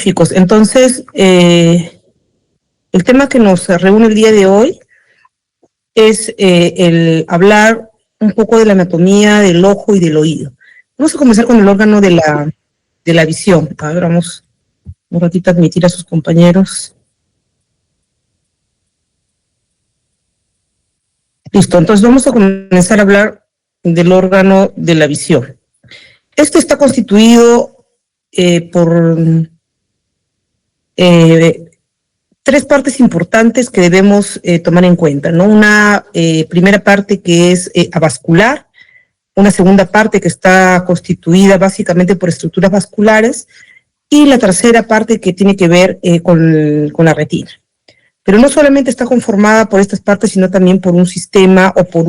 magníficos. Entonces, el tema que nos reúne el día de hoy es el hablar un poco de la anatomía del ojo y del oído. Vamos a comenzar con el órgano de la visión. A ver, vamos un ratito a admitir a sus compañeros. Listo, entonces vamos a comenzar a hablar del órgano de la visión. Este está constituido por tres partes importantes que debemos tomar en cuenta, ¿no? Una primera parte que es avascular, una segunda parte que está constituida básicamente por estructuras vasculares y la tercera parte que tiene que ver con la retina. Pero no solamente está conformada por estas partes, sino también por un sistema o por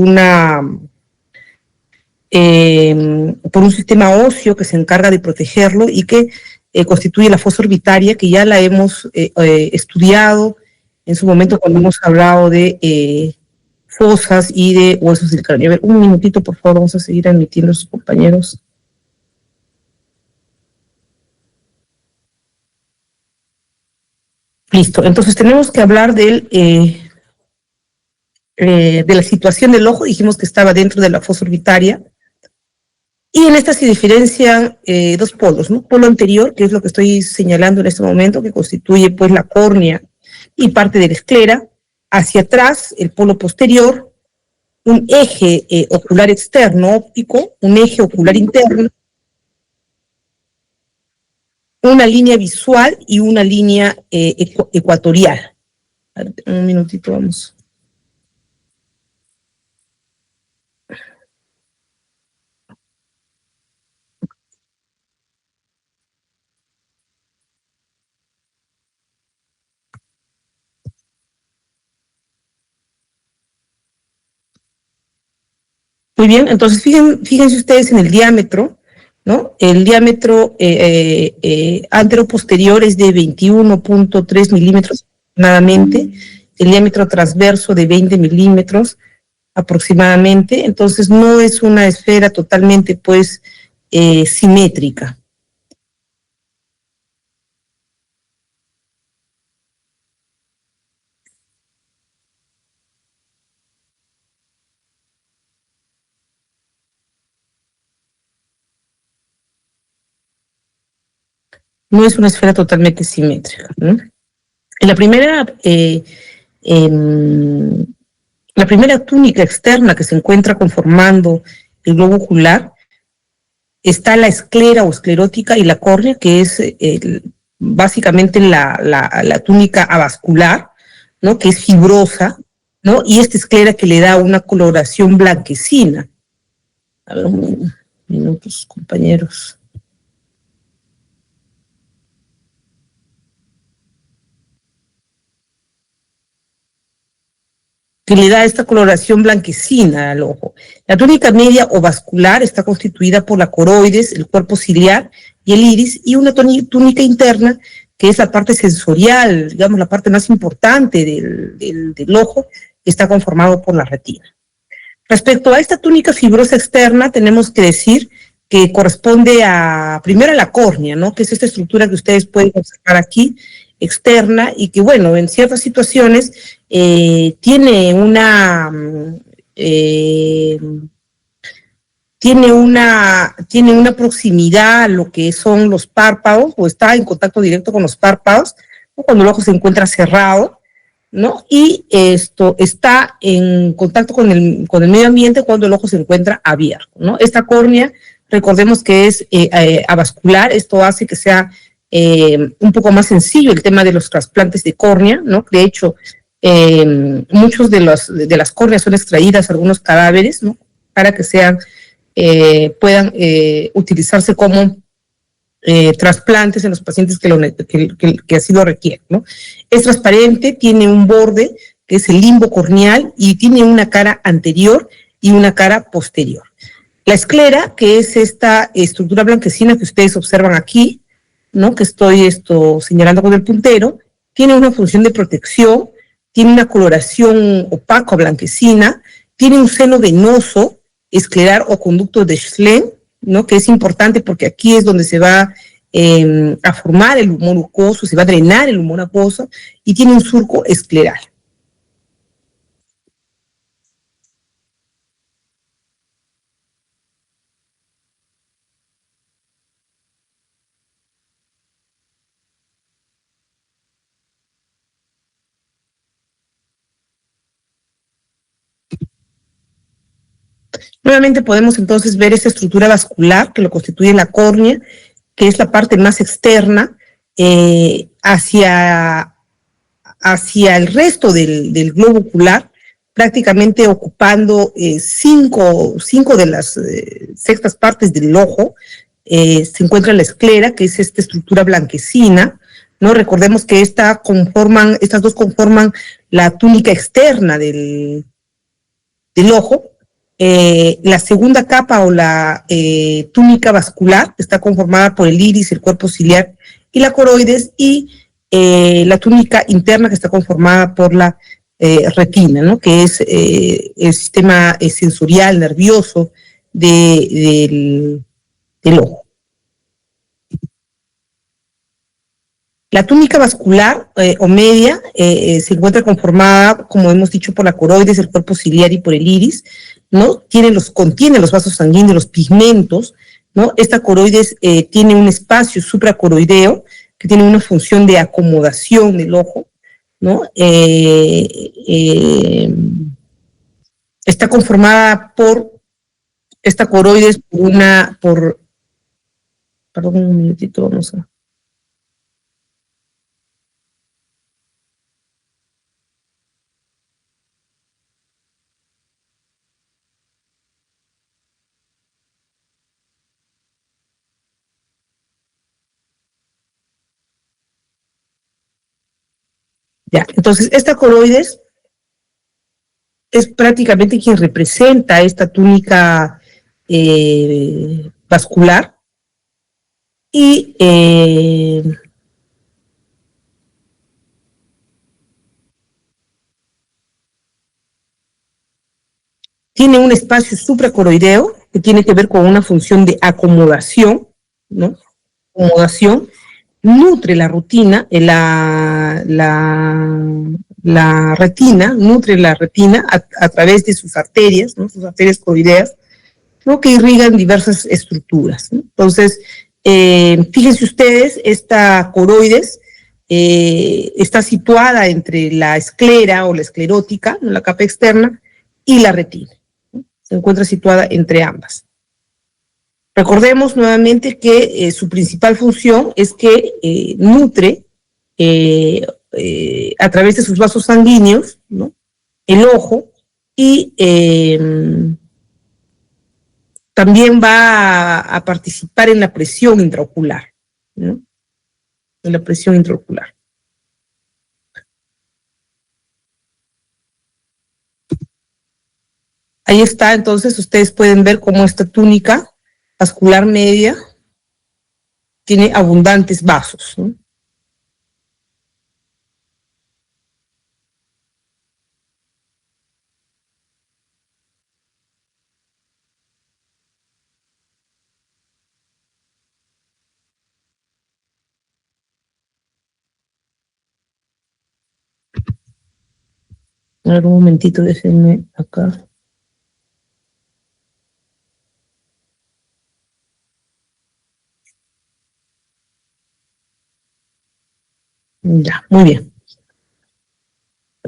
un sistema óseo que se encarga de protegerlo y que constituye la fosa orbitaria, que ya la hemos estudiado en su momento cuando hemos hablado de fosas y de huesos del cráneo. A ver, un minutito, por favor, vamos a seguir admitiendo a sus compañeros. Listo, entonces tenemos que hablar de la situación del ojo. Dijimos que estaba dentro de la fosa orbitaria. Y en esta se diferencian dos polos, ¿no? Polo anterior, que es lo que estoy señalando en este momento, que constituye pues la córnea y parte de la esclera. Hacia atrás, el polo posterior, un eje ocular externo óptico, un eje ocular interno, una línea visual y una línea ecuatorial. Un minutito, vamos. Muy bien, entonces fíjense ustedes en el diámetro, ¿no? El diámetro antero-posterior es de 21.3 milímetros aproximadamente, el diámetro transverso de 20 milímetros aproximadamente, entonces no es una esfera totalmente, pues, simétrica. No es una esfera totalmente simétrica, ¿no? En la primera túnica externa que se encuentra conformando el globo ocular está la esclera o esclerótica y la córnea, que es básicamente la túnica avascular, ¿no? Que es fibrosa, ¿no? Y esta esclera que le da una coloración blanquecina. A ver, un minuto, compañeros. Que le da esta coloración blanquecina al ojo. La túnica media o vascular está constituida por la coroides, el cuerpo ciliar y el iris, y una túnica interna, que es la parte sensorial, digamos, la parte más importante del ojo, que está conformado por la retina. Respecto a esta túnica fibrosa externa, tenemos que decir que corresponde primero a la córnea, ¿no? Que es esta estructura que ustedes pueden observar aquí, externa, y que, bueno, en ciertas situaciones tiene una proximidad a lo que son los párpados, o está en contacto directo con los párpados, ¿no? Cuando el ojo se encuentra cerrado, ¿no? Y esto está en contacto con el medio ambiente cuando el ojo se encuentra abierto, ¿no? Esta córnea, recordemos que es avascular. Esto hace que sea un poco más sencillo el tema de los trasplantes de córnea, ¿no? De hecho, muchos de las córneas son extraídas, algunos cadáveres, ¿no? Para que puedan utilizarse como trasplantes en los pacientes que así lo requieren, ¿no? Es transparente, tiene un borde que es el limbo corneal y tiene una cara anterior y una cara posterior. La esclera, que es esta estructura blanquecina que ustedes observan aquí, ¿no? Que estoy señalando con el puntero, tiene una función de protección, tiene una coloración opaca o blanquecina, tiene un seno venoso, escleral o conducto de Schlenk, ¿no? Que es importante porque aquí es donde se va a formar el humor acuoso, se va a drenar el humor acuoso y tiene un surco escleral. Nuevamente podemos entonces ver esta estructura vascular que lo constituye la córnea, que es la parte más externa, hacia el resto del globo ocular, prácticamente ocupando cinco de las sextas partes del ojo. Se encuentra la esclera, que es esta estructura blanquecina, ¿no? Recordemos que estas dos conforman la túnica externa del ojo. La segunda capa o la túnica vascular está conformada por el iris, el cuerpo ciliar y la coroides, y la túnica interna que está conformada por la retina, ¿no? Que es el sistema sensorial, nervioso del ojo. La túnica vascular o media se encuentra conformada, como hemos dicho, por la coroides, el cuerpo ciliar y por el iris, ¿no? Contiene los vasos sanguíneos, los pigmentos, ¿no? Esta coroides tiene un espacio supracoroideo que tiene una función de acomodación del ojo, ¿no? Está conformada por esta coroides perdón un minutito, vamos a... Ya, entonces esta coroides es prácticamente quien representa esta túnica vascular y tiene un espacio supracoroideo que tiene que ver con una función de acomodación, ¿no? Acomodación, nutre la rutina, la retina, nutre la retina a través de sus arterias, ¿no? Sus arterias coroideas, ¿no? Que irrigan diversas estructuras, ¿no? Entonces, fíjense ustedes, esta coroides está situada entre la esclera o la esclerótica, ¿no? La capa externa, y la retina, ¿no? Se encuentra situada entre ambas. Recordemos nuevamente que su principal función es que nutre a través de sus vasos sanguíneos, ¿no? El ojo y también va a participar en la presión intraocular, ¿no? En la presión intraocular. Ahí está, entonces ustedes pueden ver cómo esta túnica vascular media tiene abundantes vasos, ¿no? A ver, un momentito, déjenme acá. Ya, muy bien.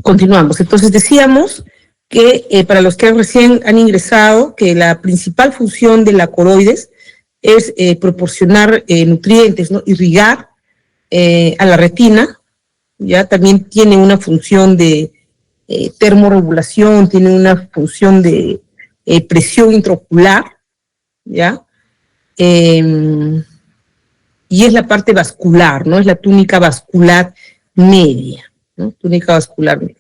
Continuamos. Entonces decíamos que para los que recién han ingresado, que la principal función de la coroides es proporcionar nutrientes, ¿no? Irrigar a la retina, ya también tiene una función de termorregulación, tiene una función de presión intraocular, ya, y es la parte vascular, ¿no? Es la túnica vascular media, ¿no? Túnica vascular media.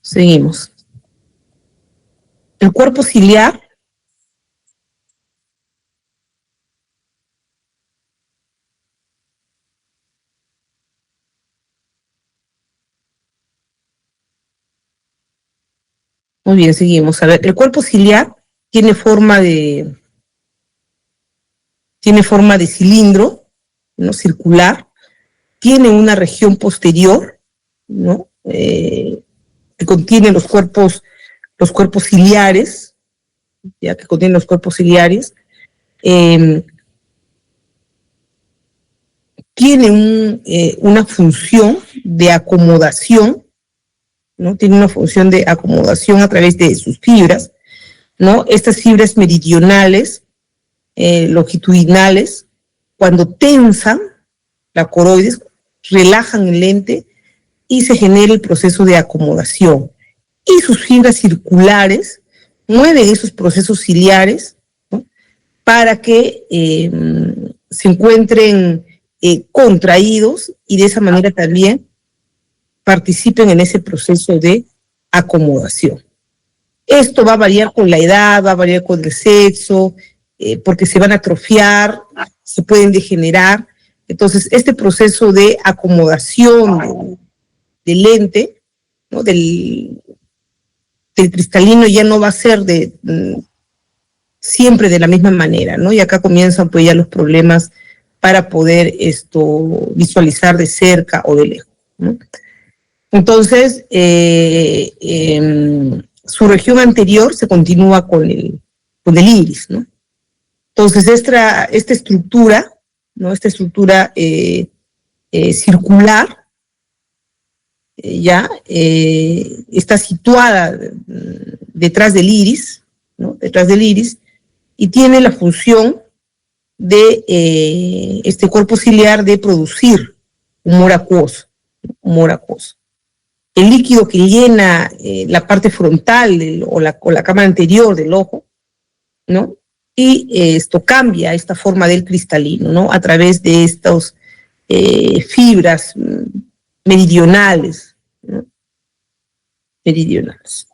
Seguimos. El cuerpo ciliar Muy bien, seguimos. A ver, el cuerpo ciliar tiene forma de cilindro, ¿no? Circular, tiene una región posterior, ¿no? Que contiene los cuerpos ciliares, ya que contiene los cuerpos ciliares, tiene una función de acomodación, ¿no? Tiene una función de acomodación a través de sus fibras, ¿no? Estas fibras meridionales, longitudinales, cuando tensan la coroides, relajan el lente y se genera el proceso de acomodación. Y sus fibras circulares mueven esos procesos ciliares, ¿no? Para que se encuentren contraídos y de esa manera también participen en ese proceso de acomodación. Esto va a variar con la edad, va a variar con el sexo, porque se van a atrofiar, se pueden degenerar. Entonces, este proceso de acomodación del lente, ¿no? del cristalino ya no va a ser siempre de la misma manera, ¿no? Y acá comienzan pues ya los problemas para poder visualizar de cerca o de lejos, ¿no? Entonces, su región anterior se continúa con el iris, ¿no? Entonces, esta estructura, ¿no? Esta estructura circular, ya está situada detrás del iris, ¿no? Detrás del iris, y tiene la función de este cuerpo ciliar de producir humor acuoso, humor acuoso. El líquido que llena la parte frontal o la cámara anterior del ojo, ¿no? Y esto cambia esta forma del cristalino, ¿no? A través de estas fibras meridionales, ¿no? Meridionales.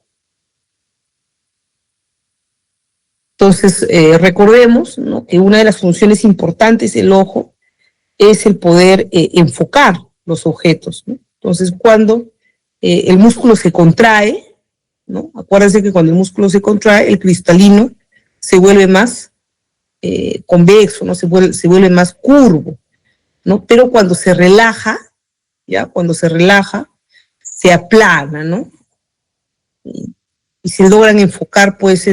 Entonces, recordemos, ¿no? Que una de las funciones importantes del ojo es el poder enfocar los objetos, ¿no? Entonces, cuando el músculo se contrae, ¿no? Acuérdense que cuando el músculo se contrae, el cristalino se vuelve más convexo, ¿no? Se vuelve más curvo, ¿no? Pero cuando se relaja, ¿ya? Cuando se relaja, se aplana, ¿no? Y se logran enfocar, pues,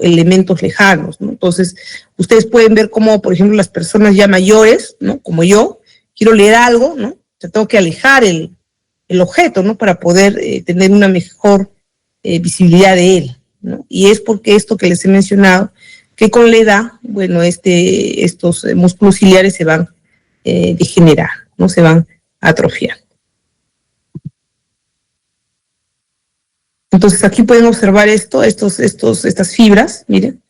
elementos lejanos, ¿no? Entonces, ustedes pueden ver cómo, por ejemplo, las personas ya mayores, ¿no? Como yo, quiero leer algo, ¿no? O sea, tengo que alejar el objeto, ¿no? Para poder tener una mejor visibilidad de él, ¿no? Y es porque esto que les he mencionado, que con la edad, bueno, estos músculos ciliares se van degenerar, ¿no? Se van a atrofiar. Entonces aquí pueden observar estas fibras, miren.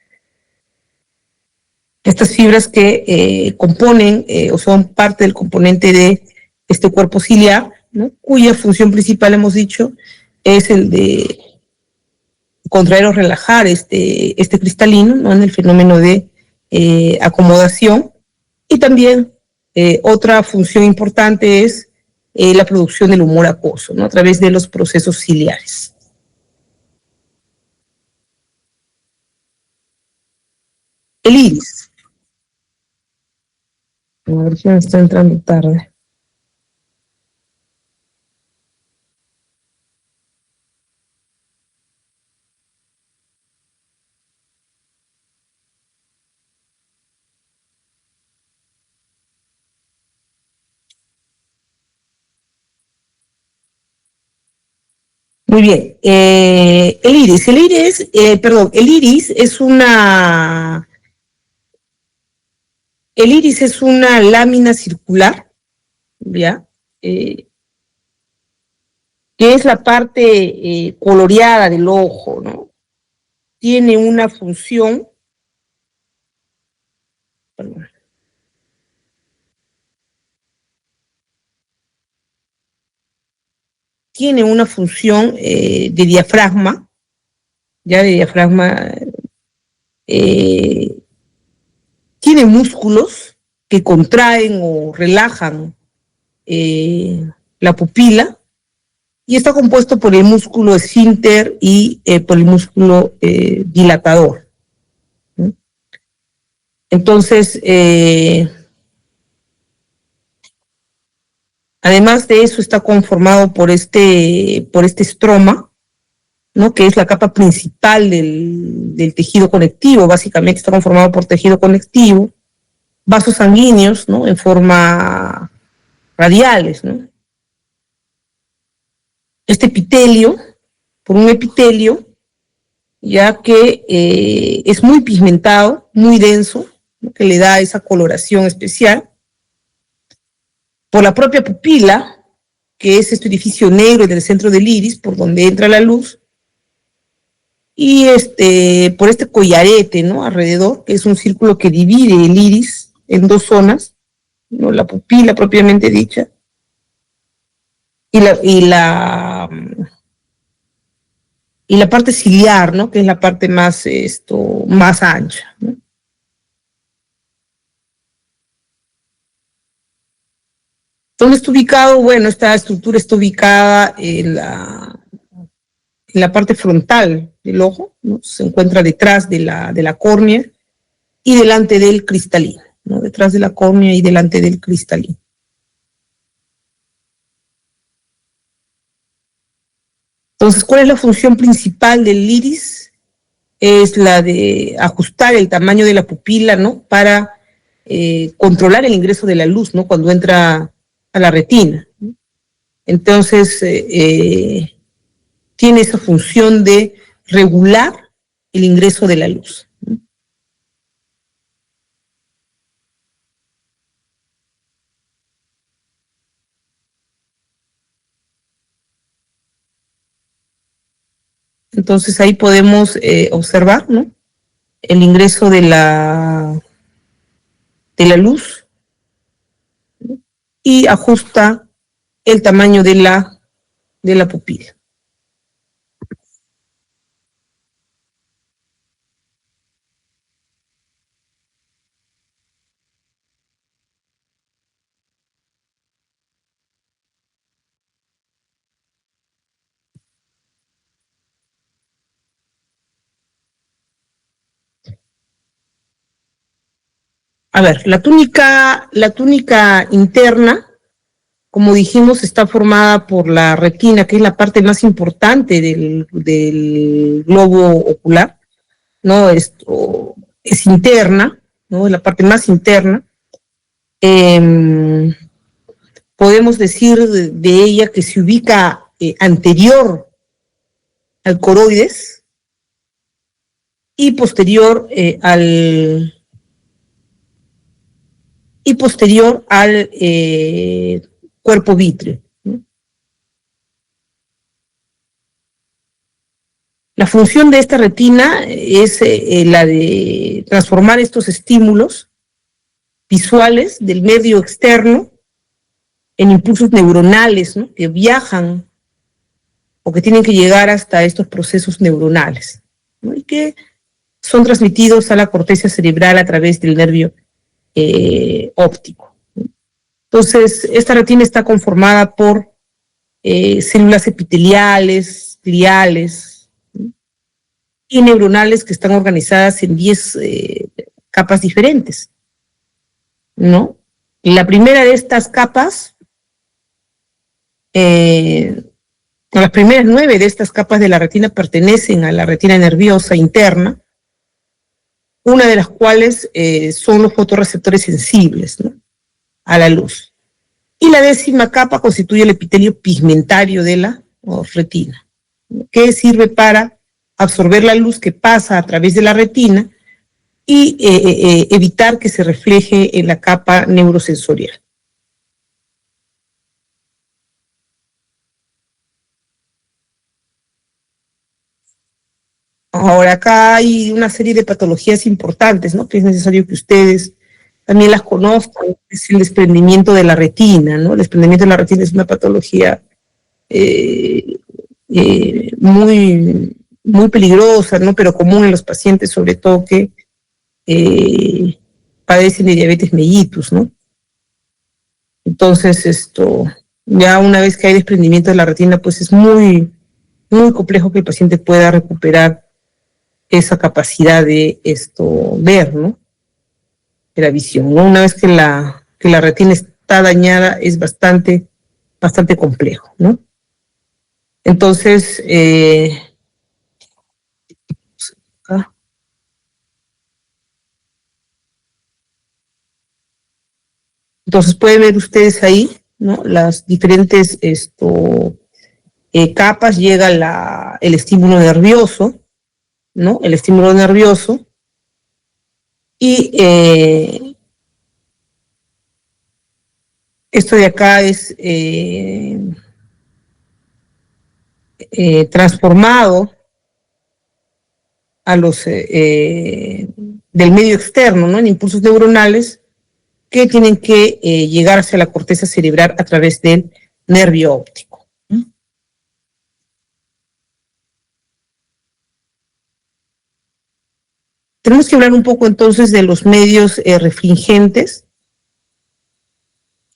Estas fibras que componen o son parte del componente de este cuerpo ciliar, ¿no? Cuya función principal, hemos dicho, es el de contraer o relajar este cristalino, ¿no? En el fenómeno de acomodación. Y también otra función importante es la producción del humor acuoso, ¿no? A través de los procesos ciliares. El iris. A ver si me está entrando tarde. Muy bien. El iris. El iris es una lámina circular, ¿ya? Que es la parte coloreada del ojo, ¿no? Tiene una función, perdón, tiene una función de diafragma, ya de diafragma, tiene músculos que contraen o relajan la pupila, y está compuesto por el músculo esfínter y por el músculo dilatador, ¿no? Entonces, además de eso, está conformado por este estroma, ¿no? Que es la capa principal del tejido conectivo. Básicamente está conformado por tejido conectivo, vasos sanguíneos, ¿no? En forma radiales, ¿no? Este epitelio, por un epitelio, ya que es muy pigmentado, muy denso, ¿no? Que le da esa coloración especial. Por la propia pupila, que es este orificio negro en el centro del iris, por donde entra la luz, y por este collarete, ¿no? Alrededor, que es un círculo que divide el iris en dos zonas, ¿no? La pupila propiamente dicha, y la parte ciliar, ¿no? Que es la parte más ancha, ¿no? ¿Dónde está ubicado? Bueno, esta estructura está ubicada en la parte frontal del ojo, ¿no? Se encuentra detrás de la córnea y delante del cristalino, ¿no? Detrás de la córnea y delante del cristalino. Entonces, ¿cuál es la función principal del iris? Es la de ajustar el tamaño de la pupila, ¿no? Para controlar el ingreso de la luz, ¿no? Cuando entra a la retina, ¿no? Entonces, tiene esa función de regular el ingreso de la luz, ¿no? Entonces ahí podemos observar, ¿no? El ingreso de la luz, ¿no? Y ajusta el tamaño de la pupila. A ver, la túnica interna, como dijimos, está formada por la retina, que es la parte más importante del globo ocular, ¿no? Esto es interna, ¿no? Es la parte más interna. Podemos decir de ella que se ubica anterior al coroides y posterior al cuerpo vítreo, ¿no? La función de esta retina es la de transformar estos estímulos visuales del medio externo en impulsos neuronales, ¿no? Que viajan o que tienen que llegar hasta estos procesos neuronales, ¿no? Y que son transmitidos a la corteza cerebral a través del nervio óptico. Entonces, esta retina está conformada por células epiteliales, gliales, ¿no? Y neuronales que están organizadas en 10 capas diferentes, ¿no? Y la primera de estas capas, las primeras 9 de estas capas de la retina pertenecen a la retina nerviosa interna, una de las cuales son los fotorreceptores sensibles, ¿no? A la luz. Y la 10ª capa constituye el epitelio pigmentario de la retina, ¿no? Que sirve para absorber la luz que pasa a través de la retina y evitar que se refleje en la capa neurosensorial. Ahora, acá hay una serie de patologías importantes, ¿no? Que es necesario que ustedes también las conozcan. Es el desprendimiento de la retina, ¿no? El desprendimiento de la retina es una patología muy, muy peligrosa, ¿no? Pero común en los pacientes, sobre todo que padecen de diabetes mellitus, ¿no? Entonces, Ya una vez que hay desprendimiento de la retina, pues es muy, muy complejo que el paciente pueda recuperar esa capacidad de ver, ¿no? De la visión, ¿no? Una vez que la retina está dañada, es bastante, bastante complejo, ¿no? Entonces, acá. Entonces pueden ver ustedes ahí, ¿no? Las diferentes capas, llega el estímulo nervioso, ¿no? El estímulo nervioso, y esto de acá es transformado a los del medio externo, ¿no? En impulsos neuronales que tienen que llegar hacia la corteza cerebral a través del nervio óptico. Tenemos que hablar un poco entonces de los medios refringentes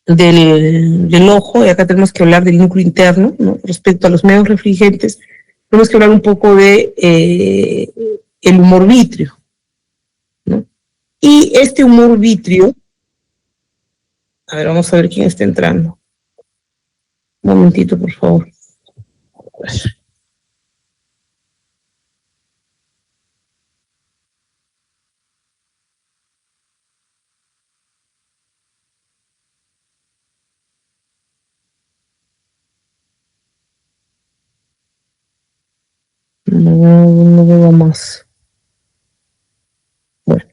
del ojo, y acá tenemos que hablar del núcleo interno, ¿no? Respecto a los medios refringentes, tenemos que hablar un poco de el humor vítreo, ¿no? Y este humor vítreo, a ver, vamos a ver quién está entrando. Un momentito, por favor. No veo más. Bueno.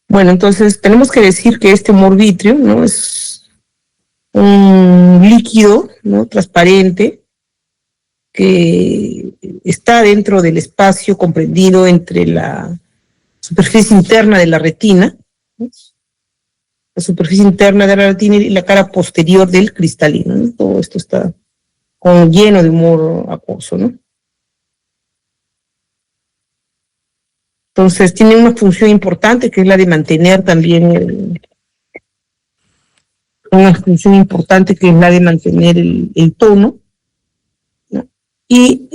Bueno, entonces tenemos que decir que este humor vítreo, ¿no? Es un líquido, ¿no? Transparente, que está dentro del espacio comprendido entre la superficie interna de la retina, ¿no? La superficie interna de la retina y la cara posterior del cristalino, ¿no? Todo esto está lleno de humor acuoso, ¿no? Entonces tiene una función importante que es la de mantener también una función importante que es la de mantener el tono, ¿no? Y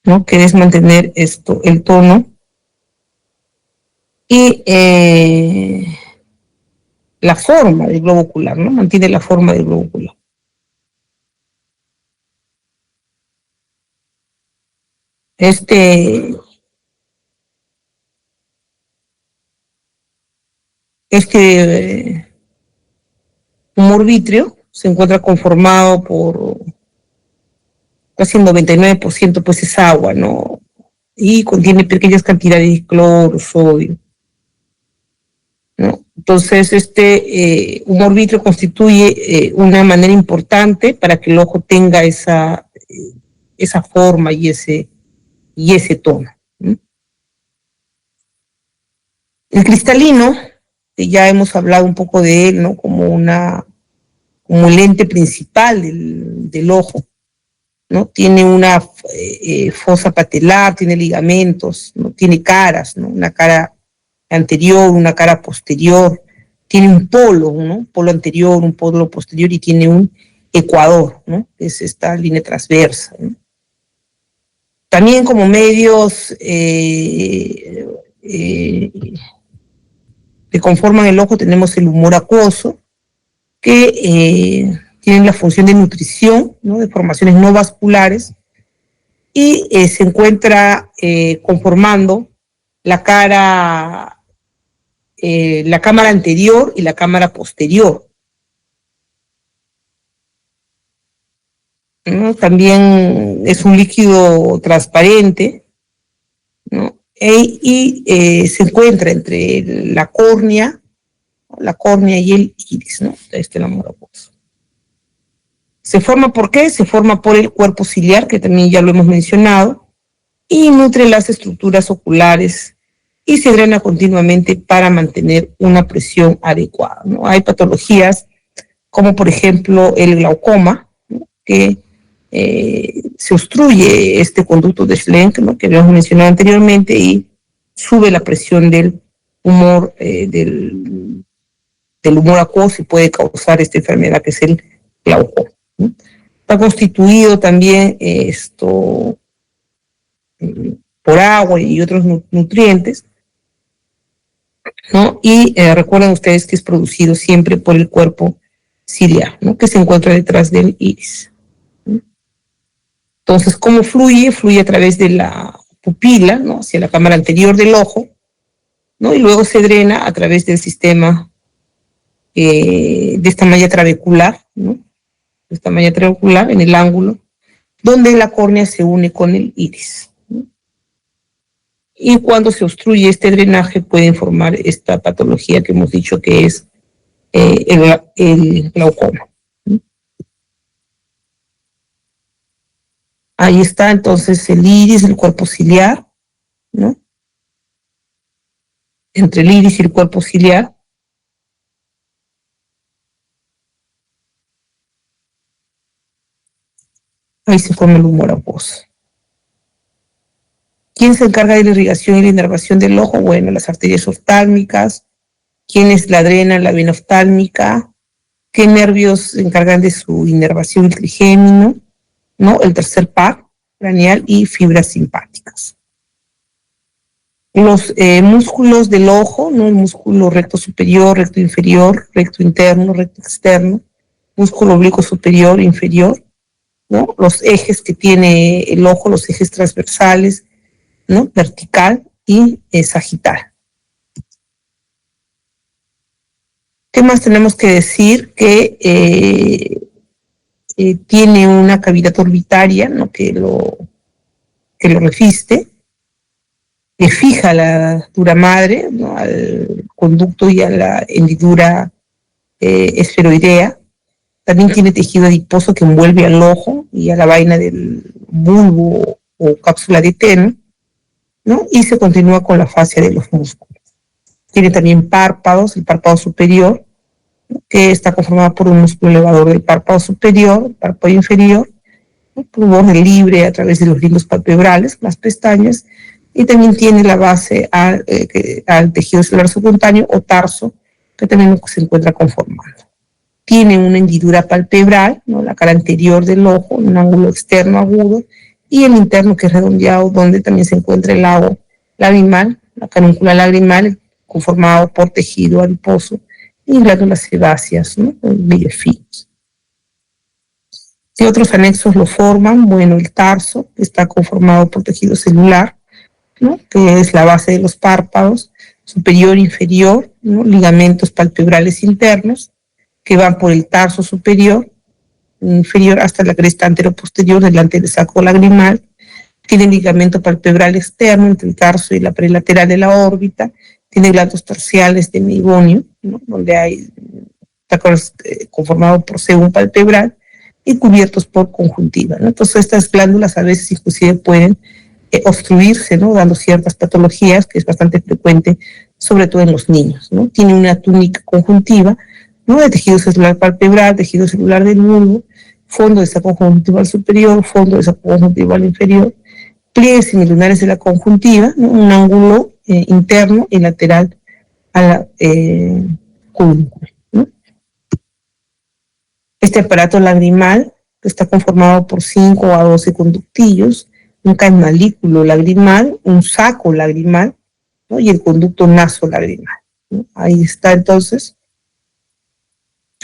¿no? Que es mantener el tono y la forma del globo ocular, ¿no? Mantiene la forma del globo ocular. Este, este humor vítreo se encuentra conformado por casi el 99% pues es agua, ¿no? Y contiene pequeñas cantidades de cloro, sodio, ¿no? Entonces, humor vítreo constituye una manera importante para que el ojo tenga esa forma y ese tono, ¿no? El cristalino, ya hemos hablado un poco de él, ¿no? Como el lente principal del ojo, ¿no? Tiene una fosa patelar, tiene ligamentos, ¿no? Tiene caras, ¿no? Una cara anterior, una cara posterior, tiene un polo, ¿no? Un polo anterior, un polo posterior y tiene un ecuador, ¿no? Es esta línea transversa, ¿no? También como medios que conforman el ojo tenemos el humor acuoso, que tienen la función de nutrición, ¿no? De formaciones no vasculares, y se encuentra conformando la cámara anterior y la cámara posterior, ¿no? También es un líquido transparente, ¿no? Se encuentra entre la córnea y el iris, ¿no? Este es el humor acuoso. ¿Se forma por qué? Se forma por el cuerpo ciliar, que también ya lo hemos mencionado, y nutre las estructuras oculares y se drena continuamente para mantener una presión adecuada, ¿no? Hay patologías como por ejemplo el glaucoma, ¿no? Que se obstruye este conducto de Schlenk, ¿no? Que habíamos mencionado anteriormente, y sube la presión del humor, del humor acuoso y puede causar esta enfermedad que es el glaucoma, ¿no? Está constituido también por agua y otros nutrientes, ¿no? Y recuerden ustedes que es producido siempre por el cuerpo ciliar, ¿no? Que se encuentra detrás del iris, ¿no? Entonces, ¿cómo fluye? Fluye a través de la pupila, ¿no? Hacia la cámara anterior del ojo, ¿no? Y luego se drena a través del sistema de esta malla trabecular, ¿no? De esta malla trabecular en el ángulo donde la córnea se une con el iris, ¿no? Y cuando se obstruye este drenaje pueden formar esta patología que hemos dicho que es el glaucoma, ¿no? Ahí está entonces el iris, el cuerpo ciliar, ¿no? Entre el iris y el cuerpo ciliar. Ahí se forma el humor acuoso. ¿Quién se encarga de la irrigación y la inervación del ojo? Bueno, las arterias oftálmicas. ¿Quiénes la drenan? La vena oftálmica. ¿Qué nervios se encargan de su inervación? El trigémino, ¿no? El tercer par craneal y fibras simpáticas. Los músculos del ojo, ¿no? El músculo recto superior, recto inferior, recto interno, recto externo, músculo oblicuo superior, inferior, ¿no? Los ejes que tiene el ojo, los ejes transversales, ¿no? Vertical y sagital. ¿Qué más tenemos que decir? Que tiene una cavidad orbitaria, ¿no? que lo reviste, que fija la dura madre, ¿no? Al conducto y a la hendidura esferoidea. También tiene tejido adiposo que envuelve al ojo y a la vaina del bulbo o cápsula de Teno, ¿no? Y se continúa con la fascia de los músculos. Tiene también párpados, el párpado superior, ¿no? Que está conformado por un músculo elevador del párpado superior, el párpado inferior, ¿no? Por un borde libre a través de los lindos palpebrales, las pestañas, y también tiene la base al tejido celular subcutáneo o tarso, que también se encuentra conformado. Tiene una hendidura palpebral, ¿no? La cara anterior del ojo, un ángulo externo agudo, y el interno que es redondeado, donde también se encuentra el lago lagrimal, la canícula lagrimal, conformado por tejido adiposo y glándulas sebáceas, ¿no? Vellos finos. ¿Qué otros anexos lo forman? Bueno, el tarso, que está conformado por tejido celular, ¿no? Que es la base de los párpados, superior e inferior, ¿no? Ligamentos palpebrales internos, que van por el tarso superior, inferior hasta la cresta anteroposterior delante del saco lagrimal. Tiene ligamento palpebral externo entre el tarso y la prelateral de la órbita. Tiene glándulos terciales de meigonio, ¿no? Donde hay, está conformado por sebum palpebral y cubiertos por conjuntiva, ¿no? Entonces estas glándulas a veces inclusive pueden obstruirse, ¿no? Dando ciertas patologías, que es bastante frecuente, sobre todo en los niños, ¿no? Tiene una túnica conjuntiva, ¿no? De tejido celular palpebral, tejido celular del bulbo, fondo de saco conjuntival superior, fondo de saco conjuntival inferior, pliegues semilunares de la conjuntiva, ¿no? Un ángulo interno y lateral a la colúncula, ¿no? Este aparato lagrimal está conformado por 5 a 12 conductillos, un canalículo lagrimal, un saco lagrimal, ¿no? Y el conducto nasolagrimal, ¿no? Ahí está entonces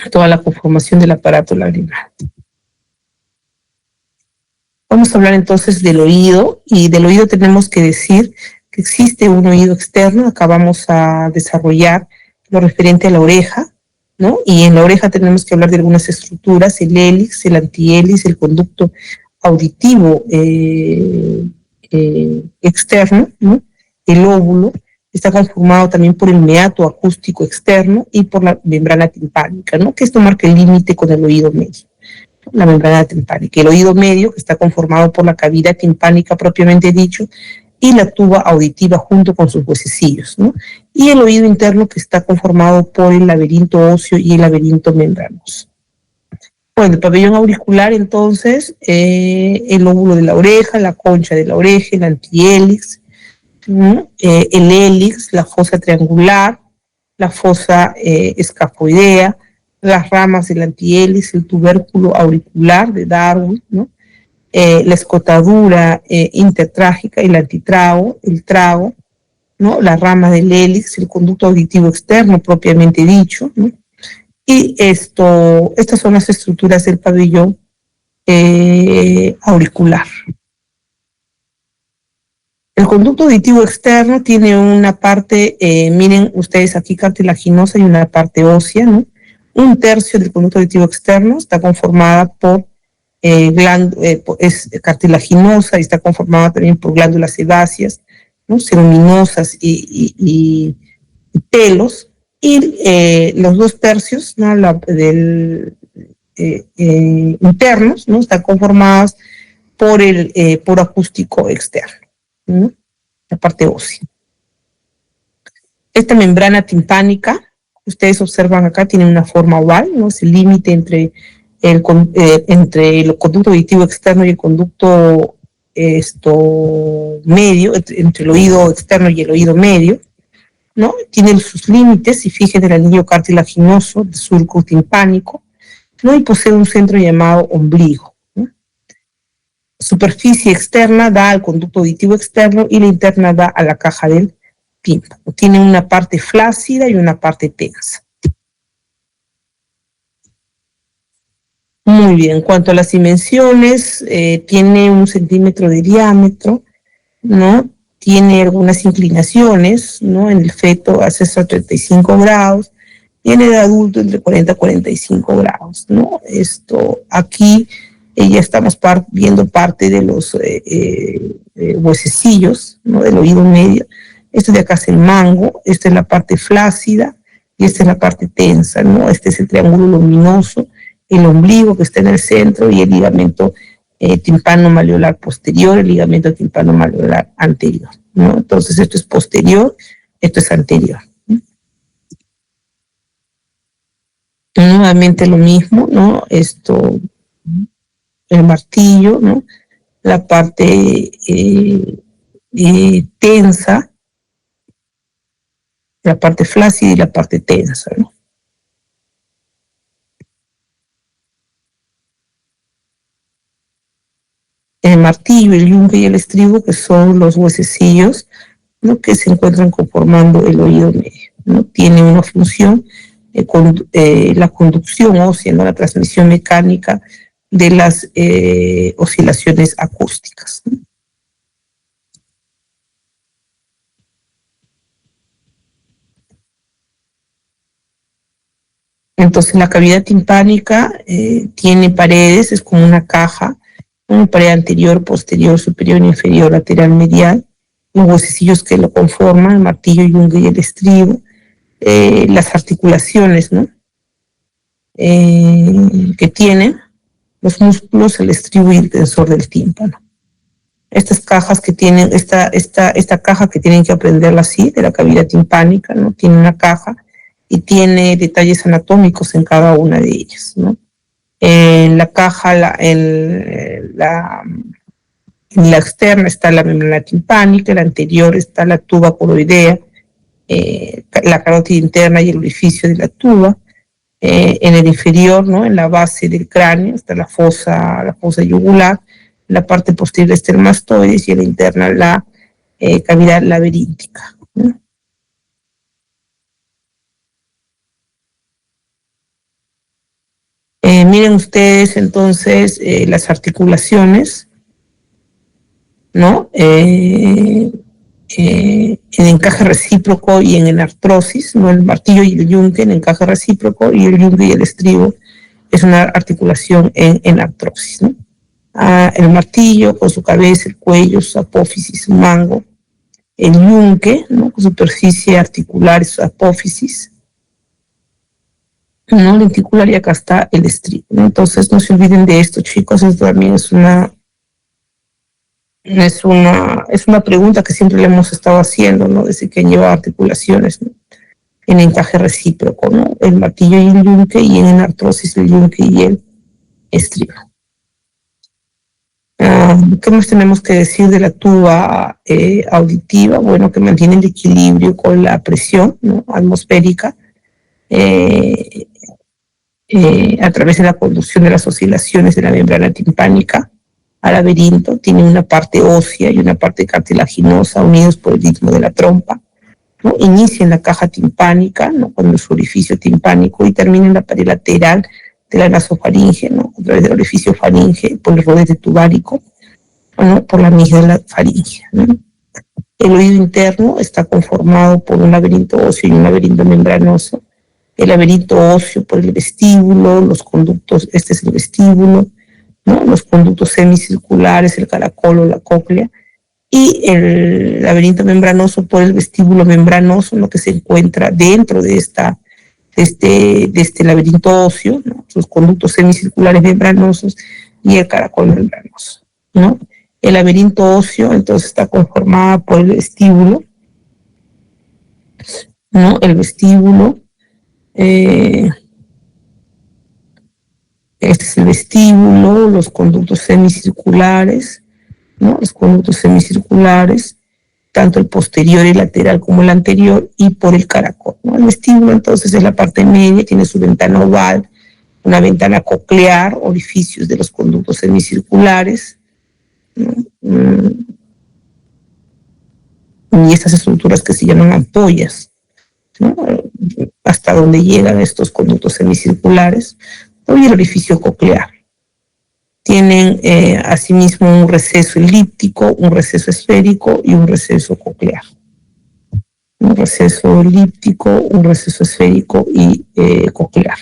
toda la conformación del aparato lagrimal. Vamos a hablar entonces del oído, y del oído tenemos que decir que existe un oído externo. Acá vamos a desarrollar lo referente a la oreja, ¿no? Y en la oreja tenemos que hablar de algunas estructuras: el hélix, el antihélix, el conducto auditivo externo, ¿no? El óvulo está conformado también por el meato acústico externo y por la membrana timpánica, ¿no? Que esto marca el límite con el oído medio. la membrana timpánica. El oído medio, que está conformado por la cavidad timpánica propiamente dicho, y la tuba auditiva junto con sus huesecillos, ¿no? Y el oído interno, que está conformado por el laberinto óseo y el laberinto membranoso. Bueno, el pabellón auricular, entonces, el lóbulo de la oreja, la concha de la oreja, el antiélix, ¿no? El hélix, la fosa triangular, la fosa escafoidea, las ramas del antiélix, el tubérculo auricular de Darwin, ¿no? La escotadura intertrágica, el antitrago, el trago, ¿no? Las ramas del hélix, el conducto auditivo externo propiamente dicho, ¿no? Y estas son las estructuras del pabellón auricular. El conducto auditivo externo tiene una parte, miren ustedes aquí, cartilaginosa y una parte ósea, ¿no? Un tercio del conducto auditivo externo está conformada por es cartilaginosa y está conformada también por glándulas sebáceas, ¿no? Ceruminosas y pelos. Y los 2 tercios, ¿no? Internos, ¿no? Están conformados por el poro acústico externo, ¿no? La parte ósea. Esta membrana timpánica, ustedes observan acá, tiene una forma oval, ¿no? Es el límite entre el conducto auditivo externo y el conducto medio, entre el oído externo y el oído medio, ¿no? Tiene sus límites, y fíjense el anillo cartilaginoso del surco timpánico, ¿no? Y posee un centro llamado ombligo, ¿no? Superficie externa da al conducto auditivo externo y la interna da a la caja del tímpano. Tiene una parte flácida y una parte tensa. Muy bien, en cuanto a las dimensiones, tiene 1 centímetro de diámetro, ¿no? Tiene algunas inclinaciones, ¿no? En el feto hace hasta 35 grados, y en el adulto entre 40 y 45 grados, ¿no? Aquí ya estamos viendo parte de los huesecillos, ¿no? Del oído medio. Esto de acá es el mango, esta es la parte flácida y esta es la parte tensa, ¿no? Este es el triángulo luminoso, el ombligo que está en el centro y el ligamento timpano-malleolar posterior, el ligamento timpano-malleolar anterior, ¿no? Entonces esto es posterior, esto es anterior, ¿no? Nuevamente lo mismo, ¿no? El martillo, ¿no? La parte tensa, la parte flácida y la parte tensa, ¿no? El martillo, el yunque y el estribo, que son los huesecillos, ¿no? Que se encuentran conformando el oído medio, ¿no? Tiene una función, la conducción ósea, ¿no? La transmisión mecánica de las oscilaciones acústicas, ¿no? Entonces la cavidad timpánica tiene paredes, es como una caja, una pared anterior, posterior, superior, inferior, lateral, medial, los huesecillos que lo conforman, el martillo, el yunque y el estribo, las articulaciones, ¿no? Que tienen los músculos, el estribo y el tensor del tímpano. Estas cajas que tienen, esta caja que tienen que aprenderla así, de la cavidad timpánica, ¿no? Tiene una caja y tiene detalles anatómicos en cada una de ellas, ¿no? En la caja, en la externa está la membrana timpánica, en la anterior está la tuba coroidea, la carótida interna y el orificio de la tuba. En el inferior, ¿no? En la base del cráneo está la fosa yugular, en la parte posterior está el mastoides y en la interna la cavidad laberíntica, ¿no? Miren ustedes entonces las articulaciones, ¿no? En encaje recíproco y en enartrosis, ¿no? El martillo y el yunque en encaje recíproco, y el yunque y el estribo es una articulación en enartrosis, ¿no? El martillo con su cabeza, el cuello, su apófisis, su mango, el yunque, ¿no? Con superficie articular y su apófisis, ¿no? Lenticular, y acá está el estribo, ¿no? Entonces no se olviden de esto, chicos. Esto también es una pregunta que siempre le hemos estado haciendo, ¿no? Desde que lleva articulaciones, ¿no? En encaje recíproco, ¿no? El martillo y el yunque, y en artrosis el yunque y el estribo. ¿Qué más tenemos que decir de la tuba auditiva? Bueno, que mantiene el equilibrio con la presión, ¿no? Atmosférica, a través de la conducción de las oscilaciones de la membrana timpánica al laberinto. Tiene una parte ósea y una parte cartilaginosa unidos por el istmo de la trompa, ¿no? Inicia en la caja timpánica, ¿no? Con su orificio timpánico, y termina en la pared lateral de la nasofaringe, ¿no? A través del orificio faringe, por el rodete tubárico, ¿no? Por la amígdala faringe, ¿no? El oído interno está conformado por un laberinto óseo y un laberinto membranoso. El laberinto óseo por el vestíbulo, los conductos, este es el vestíbulo, ¿no? Los conductos semicirculares, el caracol o la cóclea, y el laberinto membranoso por el vestíbulo membranoso, lo que se encuentra dentro de este laberinto óseo, ¿no? Los conductos semicirculares membranosos y el caracol membranoso, ¿no? El laberinto óseo entonces está conformado por el vestíbulo, ¿no? El vestíbulo, este es el vestíbulo, los conductos semicirculares, ¿no? Los conductos semicirculares, tanto el posterior y lateral como el anterior, y por el caracol, ¿no? El vestíbulo entonces es la parte media, tiene su ventana oval, una ventana coclear, orificios de los conductos semicirculares, ¿no? Y estas estructuras que se llaman ampollas, ¿no? Hasta donde llegan estos conductos semicirculares, ¿no? Y el orificio coclear. Tienen asimismo un receso elíptico, un receso esférico y un receso coclear. Un receso elíptico, un receso esférico y coclear.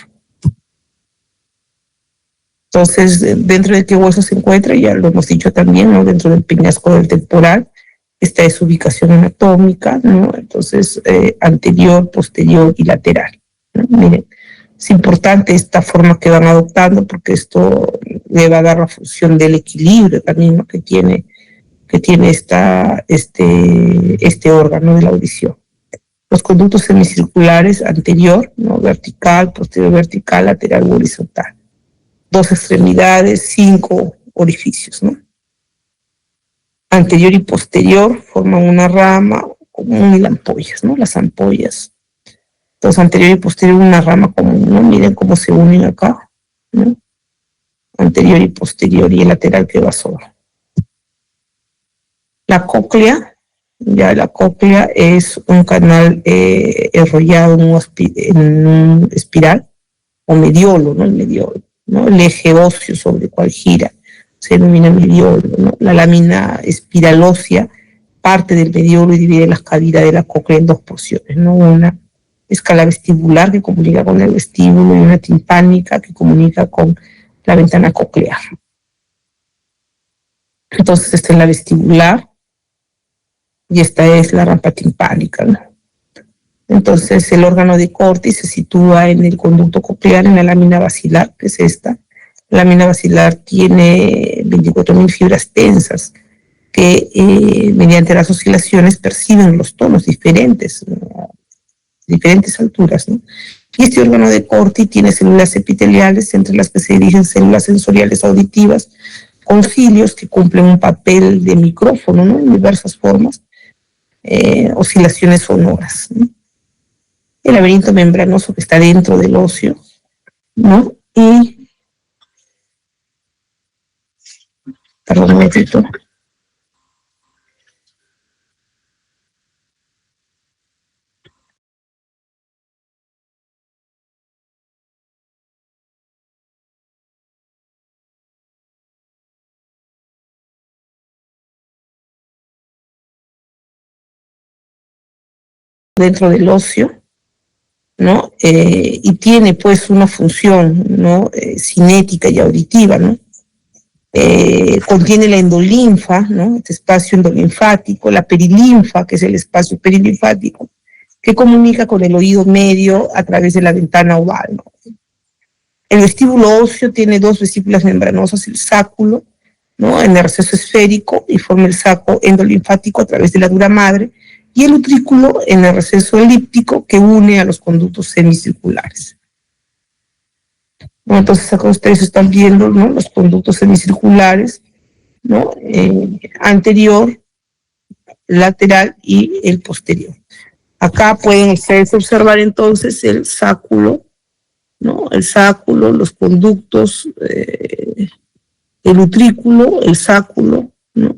Entonces, dentro de qué hueso se encuentra, ya lo hemos dicho también, ¿no? Dentro del peñasco del temporal, esta es su ubicación anatómica, ¿no? Entonces, anterior, posterior y lateral, ¿no? Miren, es importante esta forma que van adoptando, porque esto le va a dar la función del equilibrio también, ¿no? que tiene este órgano de la audición. Los conductos semicirculares, anterior, ¿no? Vertical, posterior vertical, lateral horizontal. 2 extremidades, 5 orificios, ¿no? Anterior y posterior forman una rama común y las ampollas, ¿no? Las ampollas. Entonces, anterior y posterior una rama común, ¿no? Miren cómo se unen acá, ¿no? Anterior y posterior, y el lateral que va solo. La cóclea, ya la cóclea es un canal enrollado en un espiral, o mediolo, ¿no? El mediolo, ¿no? El eje óseo sobre el cual gira se denomina mediolo, ¿no? La lámina espiralósea parte del mediolo y divide las cavidades de la cóclea en 2 porciones, ¿no? Una escala vestibular que comunica con el vestíbulo, y una timpánica que comunica con la ventana coclear. Entonces, esta es la vestibular y esta es la rampa timpánica, ¿no? Entonces, el órgano de Corti se sitúa en el conducto coclear, en la lámina basilar, que es esta. La lámina basilar tiene 24.000 fibras tensas que mediante las oscilaciones perciben los tonos diferentes, ¿no? Diferentes alturas, ¿no? Y este órgano de Corti tiene células epiteliales, entre las que se dirigen células sensoriales auditivas con cilios que cumplen un papel de micrófono, ¿no? En diversas formas, oscilaciones sonoras, ¿no? El laberinto membranoso que está dentro del óseo, ¿no? Y, perdón un momentito. Dentro del óseo, ¿no? Y tiene pues una función, ¿no? Cinética y auditiva, ¿no? Contiene la endolinfa, ¿no? Este espacio endolinfático, la perilinfa, que es el espacio perilinfático, que comunica con el oído medio a través de la ventana oval, ¿no? El vestíbulo óseo tiene dos vesículas membranosas, el sáculo, ¿no?, en el receso esférico y forma el saco endolinfático a través de la dura madre, y el utrículo en el receso elíptico que une a los conductos semicirculares. Bueno, entonces acá ustedes están viendo, ¿no?, los conductos semicirculares, ¿no?, anterior, lateral y el posterior. Acá pueden ustedes observar entonces el sáculo, ¿no?, el sáculo, los conductos, el utrículo, el sáculo, ¿no?,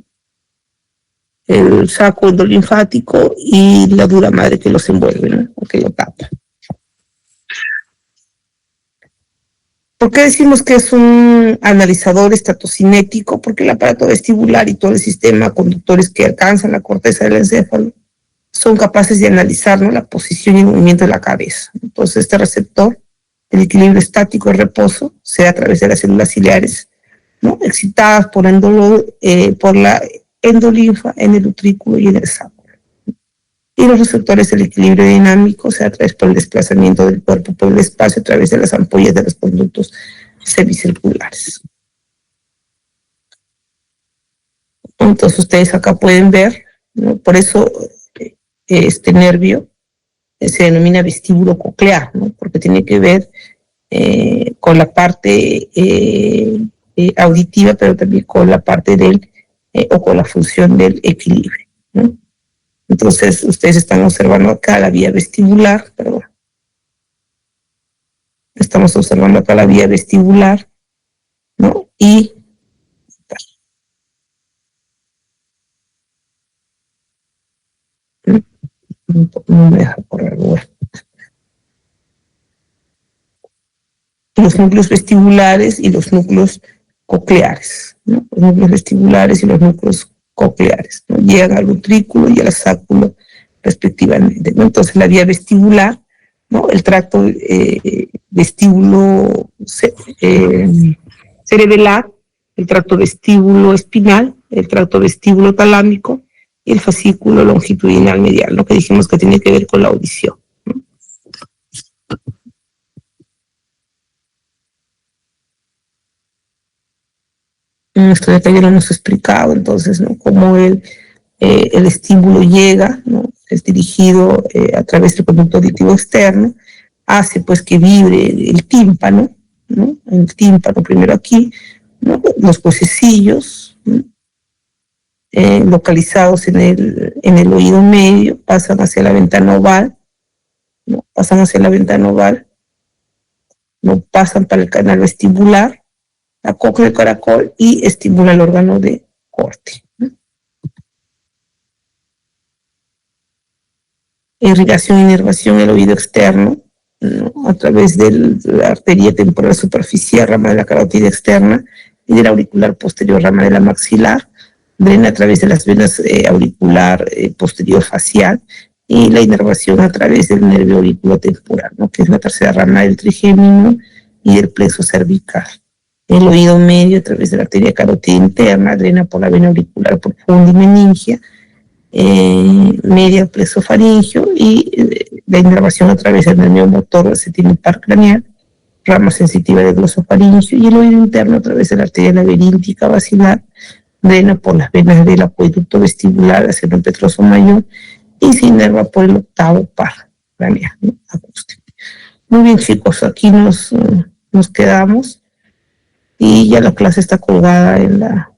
el saco endolinfático y la dura madre que los envuelve, ¿no?, o que lo tapa. ¿Por qué decimos que es un analizador estatocinético? Porque el aparato vestibular y todo el sistema conductores que alcanzan la corteza del encéfalo son capaces de analizar, ¿no?, la posición y el movimiento de la cabeza. Entonces, este receptor, el equilibrio estático y reposo, se da a través de las células ciliares, ¿no?, excitadas por la endolinfa en el utrículo y en el saco. Y los receptores del equilibrio dinámico se da a través por el desplazamiento del cuerpo por el espacio a través de las ampollas de los conductos semicirculares. Entonces ustedes acá pueden ver, ¿no?, por eso este nervio se denomina vestíbulo coclear, ¿no?, porque tiene que ver con la parte auditiva, pero también con la parte o con la función del equilibrio, ¿no? Entonces, ustedes están observando acá la vía vestibular, perdón. Estamos observando acá la vía vestibular, ¿no? Y no me deja correr, bueno. Los núcleos vestibulares y los núcleos cocleares, ¿no? Los núcleos vestibulares y los núcleos cocleares, ¿no?, llegan al utrículo y al sáculo respectivamente, ¿no? Entonces la vía vestibular, ¿no?, el tracto vestíbulo cerebelar, el tracto vestíbulo espinal, el tracto vestíbulo talámico y el fascículo longitudinal medial, lo que dijimos que tiene que ver con la audición, ¿no? Esto ya lo hemos explicado, entonces, ¿no?, cómo el estímulo llega, ¿no?, es dirigido a través del conducto auditivo externo, hace pues que vibre el tímpano, ¿no?, el tímpano primero aquí, ¿no?, los huesecillos, ¿no?, localizados en el oído medio, pasan hacia la ventana oval, ¿no?, pasan hacia la ventana oval, ¿no?, pasan para el canal vestibular, la cóclea del caracol y estimula el órgano de corte, ¿no? Irrigación e inervación del oído externo, ¿no?, a través de la arteria temporal superficial, rama de la carótida externa, y del auricular posterior, rama de la maxilar, drena a través de las venas auricular posterior facial, y la inervación a través del nervio auriculotemporal, ¿no?, que es la tercera rama del trigémino y del plexo cervical. El oído medio a través de la arteria carótida interna, drena por la vena auricular profunda y meningia, media plexo faringio, y la inervación a través del nervio motor septimimpar craneal, rama sensitiva del glosofaringio, y el oído interno a través de la arteria laberíntica basilar, drena por las venas del acueducto vestibular hacia el petroso mayor y se inerva por el octavo par craneal, ¿no?, acústico. Muy bien, chicos, aquí nos quedamos. Y ya la clase está colgada en la